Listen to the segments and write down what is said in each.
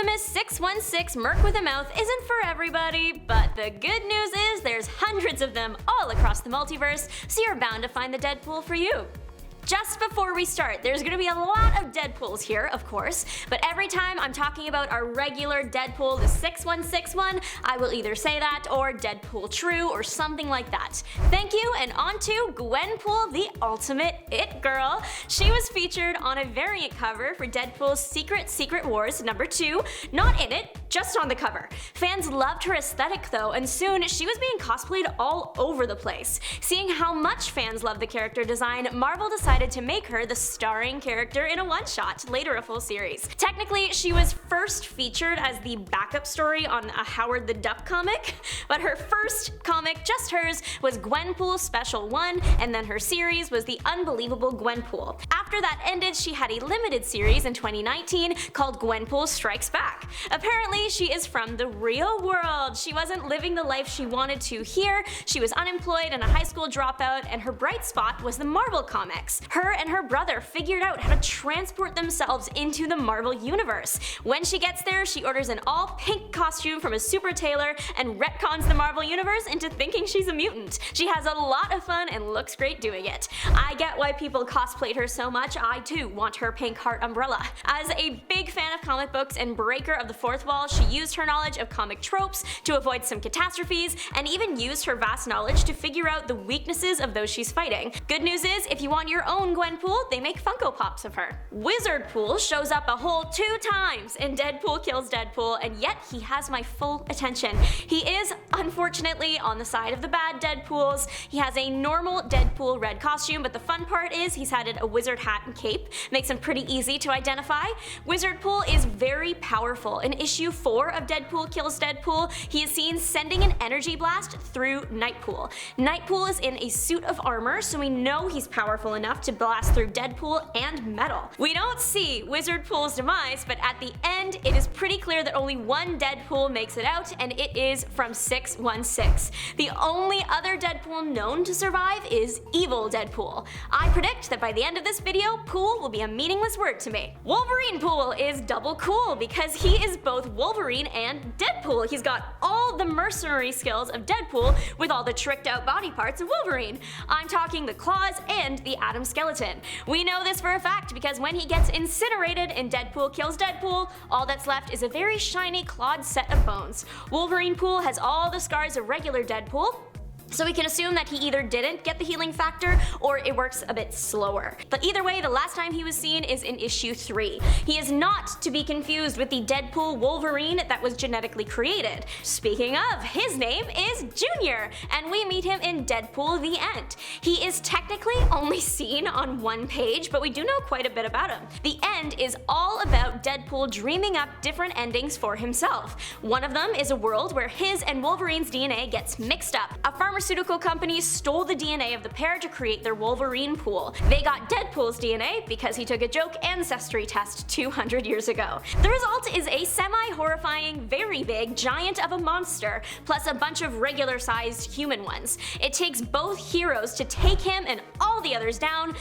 infamous 616 Merc with a mouth isn't for everybody, but the good news is there's hundreds of them all across the multiverse, so you're bound to find the Deadpool for you. Just before we start, there's gonna be a lot of Deadpools here, of course, but every time I'm talking about our regular Deadpool, the 616 one, I will either say that or Deadpool True or something like that. Thank you, and on to Gwenpool, the ultimate it girl. She was featured on a variant cover for Deadpool's Secret Wars #2, not in it, just on the cover. Fans loved her aesthetic though, and soon she was being cosplayed all over the place. Seeing how much fans loved the character design, Marvel decided to make her the starring character in a one-shot, later a full series. Technically, she was first featured as the backup story on a Howard the Duck comic, but her first comic, just hers, was Gwenpool Special 1, and then her series was The Unbelievable Gwenpool. After that ended, she had a limited series in 2019 called Gwenpool Strikes Back. Apparently, she is from the real world. She wasn't living the life she wanted to here. She was unemployed and a high school dropout, and her bright spot was the Marvel comics. Her and her brother figured out how to transport themselves into the Marvel universe. When she gets there, she orders an all-pink costume from a super tailor and retcons the Marvel universe into thinking she's a mutant. She has a lot of fun and looks great doing it. I get why people cosplayed her so much. I too want her pink heart umbrella. As a big fan of comic books and breaker of the fourth wall, she used her knowledge of comic tropes to avoid some catastrophes, and even used her vast knowledge to figure out the weaknesses of those she's fighting. Good news is, if you want your own Gwenpool, they make Funko Pops of her. Wizardpool shows up a whole 2 times in Deadpool Kills Deadpool, and yet he has my full attention. He is, unfortunately, on the side of the bad Deadpools. He has a normal Deadpool red costume, but the fun part is he's added a wizard hat and cape. Makes him pretty easy to identify. Wizardpool is very powerful. In issue 4 of Deadpool Kills Deadpool, he is seen sending an energy blast through Nightpool. Nightpool is in a suit of armor, so we know he's powerful enough to blast through Deadpool and metal. We don't see Wizardpool's demise, but at the end, it is pretty clear that only one Deadpool makes it out, and it is from 616. The only other Deadpool known to survive is Evil Deadpool. I predict that by the end of this video, Poool will be a meaningless word to me. Wolverinepool is double cool because he is both Wolverine and Deadpool. He's got all the mercenary skills of Deadpool with all the tricked out body parts of Wolverine. I'm talking the claws and the Atom Skeleton. We know this for a fact because when he gets incinerated in Deadpool Kills Deadpool, all that's left is a very shiny clawed set of bones. Wolverinepool has all the scars of regular Deadpool, so we can assume that he either didn't get the healing factor or it works a bit slower. But either way, the last time he was seen is in issue 3. He is not to be confused with the Deadpool Wolverine that was genetically created. Speaking of, his name is Junior, and we meet him in Deadpool The End. He is technically only seen on 1 page, but we do know quite a bit about him. The End is all about Deadpool dreaming up different endings for himself. One of them is a world where his and Wolverine's DNA gets mixed up. A pharmaceutical company stole the DNA of the pair to create their Wolverinepool. They got Deadpool's DNA because he took a joke ancestry test 200 years ago. The result is a semi-horrifying, very big giant of a monster, plus a bunch of regular-sized human ones. It takes both heroes to take him and all the others down,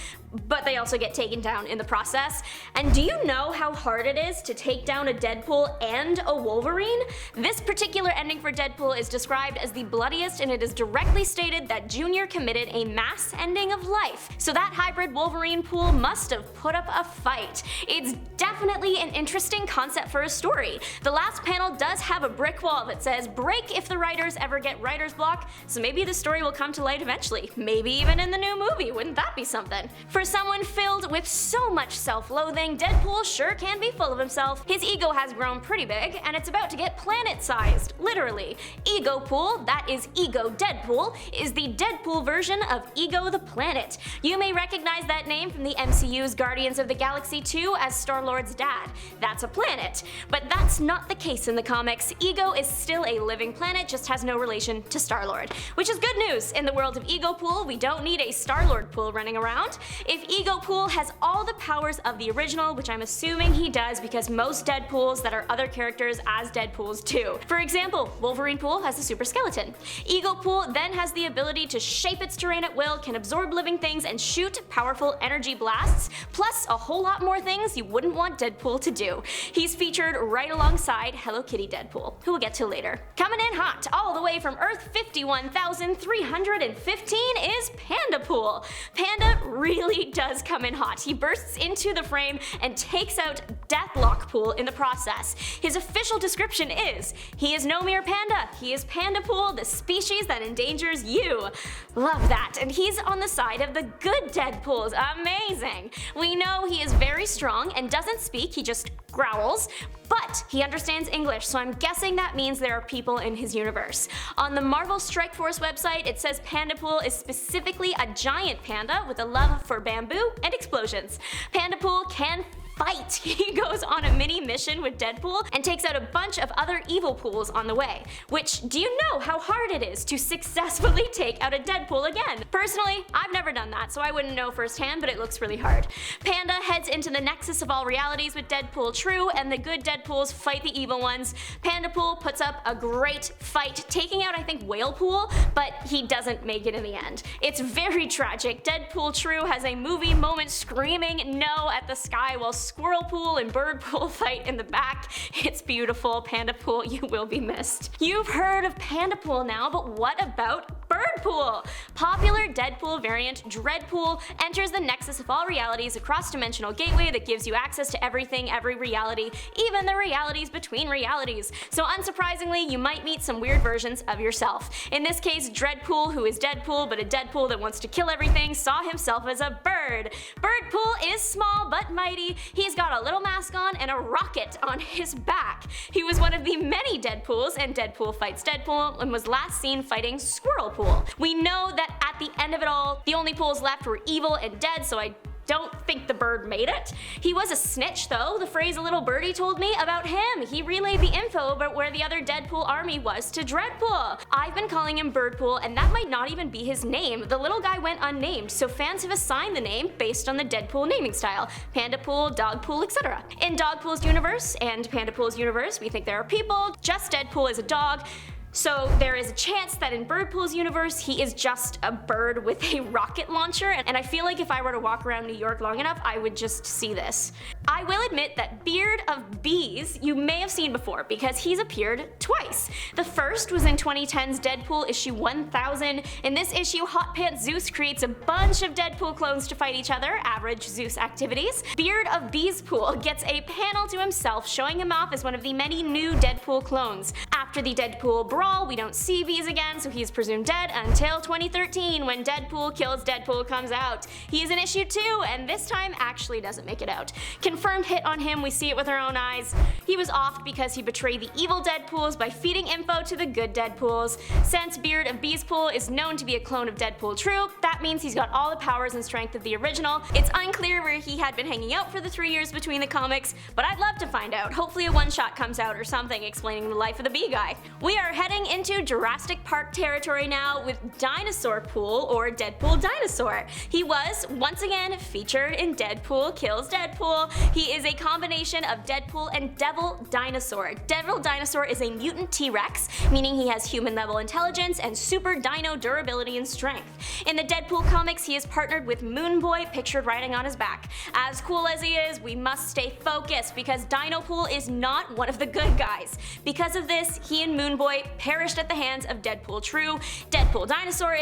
but they also get taken down in the process. And do you know how hard it is to take down a Deadpool and a Wolverine? This particular ending for Deadpool is described as the bloodiest, and it is directly stated that Junior committed a mass ending of life. So that hybrid Wolverinepool must have put up a fight. It's definitely an interesting concept for a story. The last panel does have a brick wall that says break if the writers ever get writer's block, so maybe the story will come to light eventually. Maybe even in the new movie, wouldn't that be something? For someone filled with so much self-loathing, Deadpool sure can be full of himself. His ego has grown pretty big, and it's about to get planet-sized, literally. Egopool, that is Ego Deadpool, is the Deadpool version of Ego the Planet. You may recognize that name from the MCU's Guardians of the Galaxy 2 as Star-Lord's dad. That's a planet. But that's not the case in the comics. Ego is still a living planet, just has no relation to Star-Lord. Which is good news. In the world of Egopool, we don't need a Star-Lord pool running around. If Egopool has all the powers of the original, which I'm assuming he does because most Deadpools that are other characters as Deadpools do. For example, Wolverinepool has the super skeleton. Egopool then Gwen has the ability to shape its terrain at will, can absorb living things, and shoot powerful energy blasts, plus a whole lot more things you wouldn't want Deadpool to do. He's featured right alongside Hello Kitty Deadpool, who we'll get to later. Coming in hot, all the way from Earth 51,315 is Pandapool. Panda really does come in hot. He bursts into the frame and takes out Deathlockpool in the process. His official description is, he is no mere panda, he is Pandapool, the species that endangers you. Love that, and he's on the side of the good Deadpools. Amazing. We know he is very strong and doesn't speak, he just growls, but he understands English, so I'm guessing that means there are people in his universe. On the Marvel Strike Force website, it says Pandapool is specifically a giant panda with a love for bamboo and explosions. Pandapool can fight. He goes on a mini mission with Deadpool and takes out a bunch of other evil pools on the way. Which, do you know how hard it is to successfully take out a Deadpool again? Personally, I've never done that, so I wouldn't know firsthand, but it looks really hard. Panda heads into the nexus of all realities with Deadpool true, and the good Deadpools fight the evil ones. Pandapool puts up a great fight, taking out I think Whalepool, but he doesn't make it in the end. It's very tragic. Deadpool true has a movie moment screaming no at the sky while Squirrelpool and Birdpool fight in the back. It's beautiful. Pandapool, you will be missed. You've heard of Pandapool now, but what about Birdpool? Popular Deadpool variant Dreadpool enters the nexus of all realities, a cross-dimensional gateway that gives you access to everything, every reality, even the realities between realities. So unsurprisingly, you might meet some weird versions of yourself. In this case, Dreadpool, who is Deadpool, but a Deadpool that wants to kill everything, saw himself as a bird. Birdpool is small but mighty. He's got a little mask on and a rocket on his back. He was one of the many Deadpools in Deadpool Fights Deadpool and was last seen fighting Squirrelpool. We know that at the end of it all, the only pools left were evil and dead, so I don't think the bird made it. He was a snitch though. The phrase a little birdie told me about him. He relayed the info about where the other Deadpool army was to Dreadpool. I've been calling him Birdpool, and that might not even be his name. The little guy went unnamed, so fans have assigned the name based on the Deadpool naming style. Pandapool, Dogpool, etc. In Dogpool's universe and Pandapool's universe, we think there are people. Just Deadpool is a dog. So there is a chance that in Birdpool's universe, he is just a bird with a rocket launcher, and I feel like if I were to walk around New York long enough, I would just see this. I will admit that Beard of Bees you may have seen before, because he's appeared twice. The first was in 2010's Deadpool issue 1000. In this issue, Hot Pants Zeus creates a bunch of Deadpool clones to fight each other, average Zeus activities. Beard of Beespool gets a panel to himself showing him off as one of the many new Deadpool clones. After the Deadpool brawl, we don't see Bees again, so he's presumed dead until 2013 when Deadpool Kills Deadpool comes out. He is in issue 2, and this time actually doesn't make it out. Confirmed hit on him, we see it with our own eyes. He was offed because he betrayed the evil Deadpools by feeding info to the good Deadpools. Since Beard of Beespool is known to be a clone of Deadpool True, that means he's got all the powers and strength of the original. It's unclear where he had been hanging out for the 3 years between the comics, but I'd love to find out. Hopefully a one-shot comes out or something explaining the life of the bee guy. We are heading into Jurassic Park territory now with Dinosaurpool, or Deadpool Dinosaur. He was, once again, featured in Deadpool Kills Deadpool. He is a combination of Deadpool and Devil Dinosaur. Devil Dinosaur is a mutant T-Rex, meaning he has human-level intelligence and super dino durability and strength. In the Deadpool comics, he is partnered with Moon Boy, pictured riding on his back. As cool as he is, we must stay focused because Dinopool is not one of the good guys. Because of this, he and Moon Boy perished at the hands of Deadpool True. Deadpool Dinosaur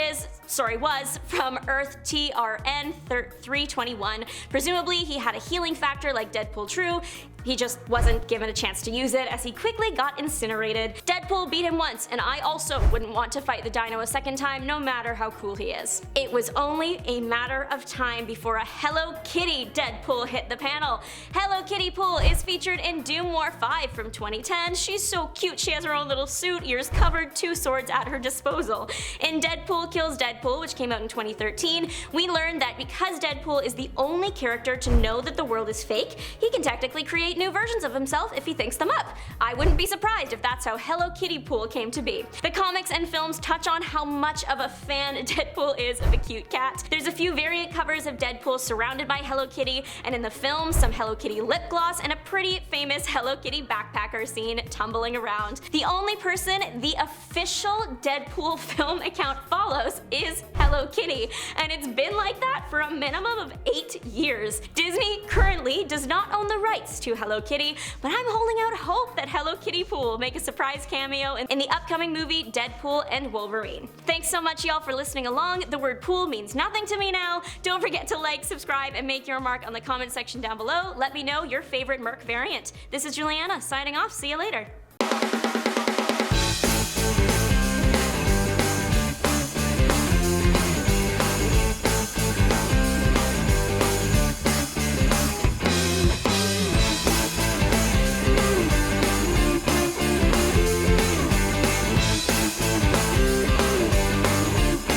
was from Earth TRN 321. Presumably, he had a healing factor like Deadpool True. He just wasn't given a chance to use it as he quickly got incinerated. Deadpool beat him once, and I also wouldn't want to fight the dino a second time no matter how cool he is. It was only a matter of time before a Hello Kitty Deadpool hit the panel. Hello Kitty Pool is featured in Doom War 5 from 2010. She's so cute, she has her own little suit, ears covered, 2 swords at her disposal. In Deadpool Kills Deadpool, which came out in 2013, we learned that because Deadpool is the only character to know that the world is fake, he can technically create new versions of himself if he thinks them up. I wouldn't be surprised if that's how Hello Kitty Pool came to be. The comics and films touch on how much of a fan Deadpool is of a cute cat. There's a few variant covers of Deadpool surrounded by Hello Kitty, and in the film, some Hello Kitty lip gloss and a pretty famous Hello Kitty backpacker scene tumbling around. The only person the official Deadpool film account follows is Hello Kitty, and it's been like that for a minimum of 8 years. Disney currently does not own the rights to Hello Kitty, but I'm holding out hope that Hello Kitty Poool will make a surprise cameo in the upcoming movie Deadpool and Wolverine. Thanks so much y'all for listening along. The word pool means nothing to me now. Don't forget to like, subscribe, and make your mark on the comment section down below. Let me know your favorite Merc variant. This is Juliana signing off. See you later.